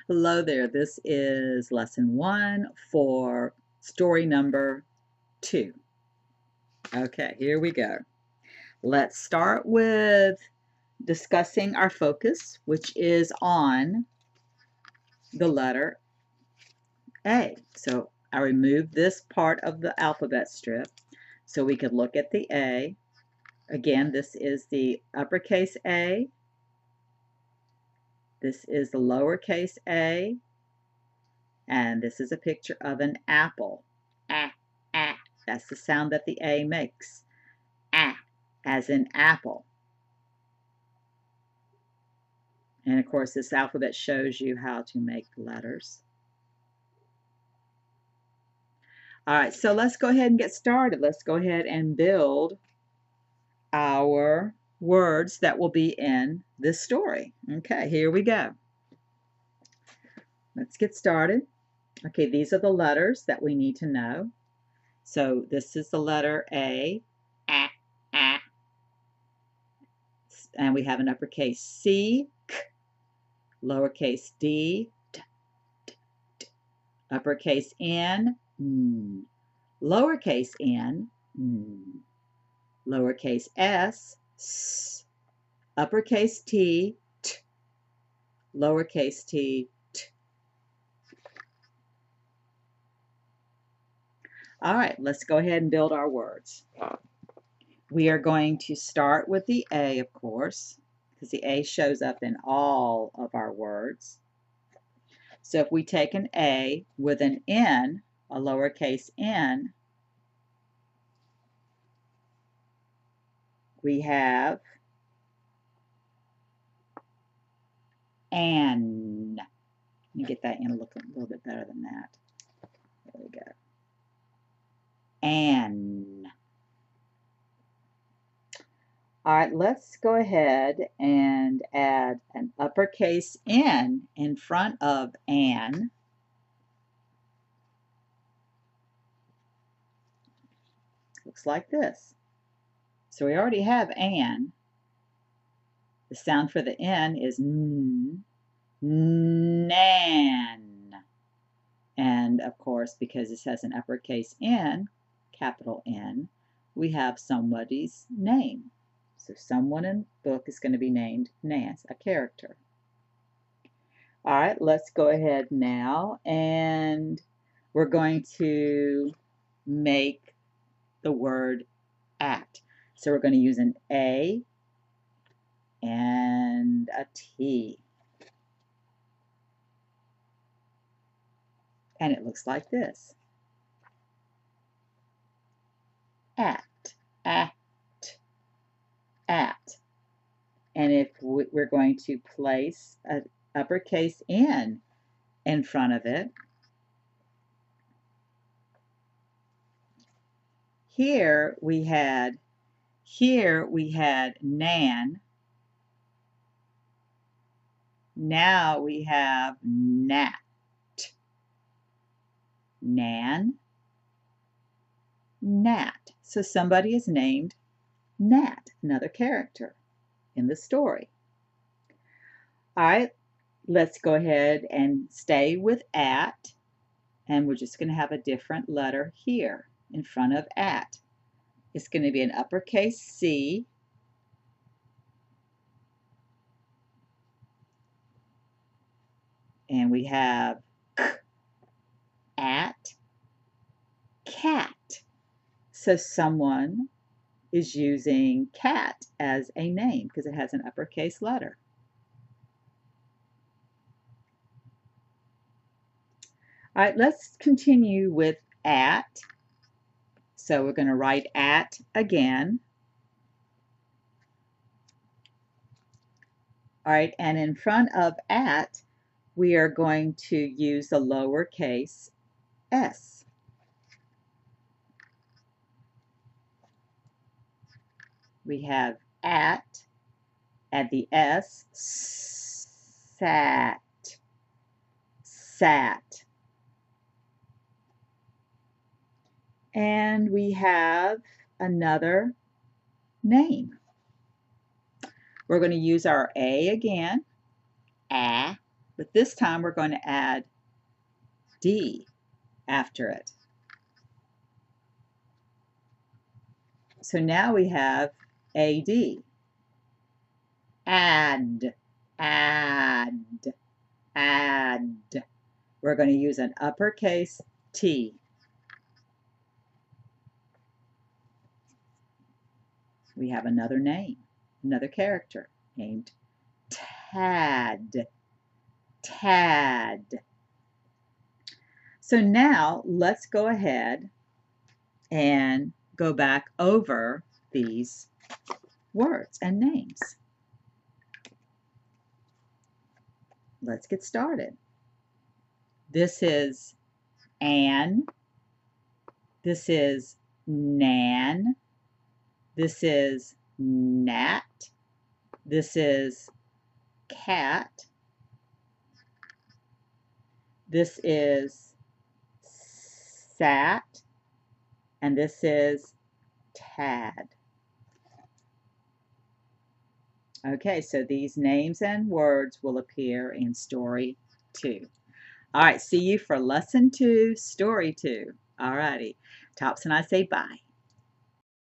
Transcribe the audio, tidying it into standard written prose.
Hello there. This is lesson 1 for story number 2. Okay, here we go. Let's start with discussing our focus, which is on the letter A. So I removed this part of the alphabet strip so we could look at the A. Again, this is the uppercase A. This is the lowercase a. And this is a picture of an apple. Ah, ah. That's the sound that the A makes. Ah, as in apple. And of course, this alphabet shows you how to make letters. All right, so let's go ahead and get started. Let's go ahead and build our words that will be in this story. Okay, here we go. Let's get started. Okay, these are the letters that we need to know. So this is the letter A, ah, ah. And we have an uppercase C, k, lowercase d, t, t, t, uppercase N, n, lowercase n, n, lowercase s, s, uppercase T, t, lowercase t, t. All right, let's go ahead and build our words. We are going to start with the A, of course, because the A shows up in all of our words. So if we take an A with an N, a lowercase n, we have an. Let me get that in a little bit better than that. There we go. An. All right, let's go ahead and add an uppercase N in front of an. Looks like this. So we already have an. The sound for the N is N. Nan. And of course, because this has an uppercase N, capital N, we have somebody's name. So someone in the book is going to be named Nance, a character. All right, let's go ahead now, and we're going to make the word at. So we're going to use an A and a T. And it looks like this. At, at, at. And if we're going to place an uppercase N in front of it, here we had Nan. Now we have Nat. Nan, Nat. So somebody is named Nat, another character in the story. All right, let's go ahead and stay with at, and we're just going to have a different letter here in front of at. It's going to be an uppercase C, and we have k, at, cat. So someone is using cat as a name because it has an uppercase letter. All right, let's continue with at. So we're going to write at again. All right, and in front of at, we are going to use the lowercase s. We have at the S, sat, sat. And we have another name. We're going to use our A again, the but this time we're going to add D after it. So now we have AD. Add, add, add. We're going to use an uppercase T. We have another name, another character named Tad. Tad. So now let's go ahead and go back over these words and names. Let's get started. This is Anne. This is Nan. This is Nat. This is Cat. This is Sat. And this is Tad. Okay, so these names and words will appear in Story 2. All right, see you for Lesson 2, Story 2. All righty. Tops and I say bye.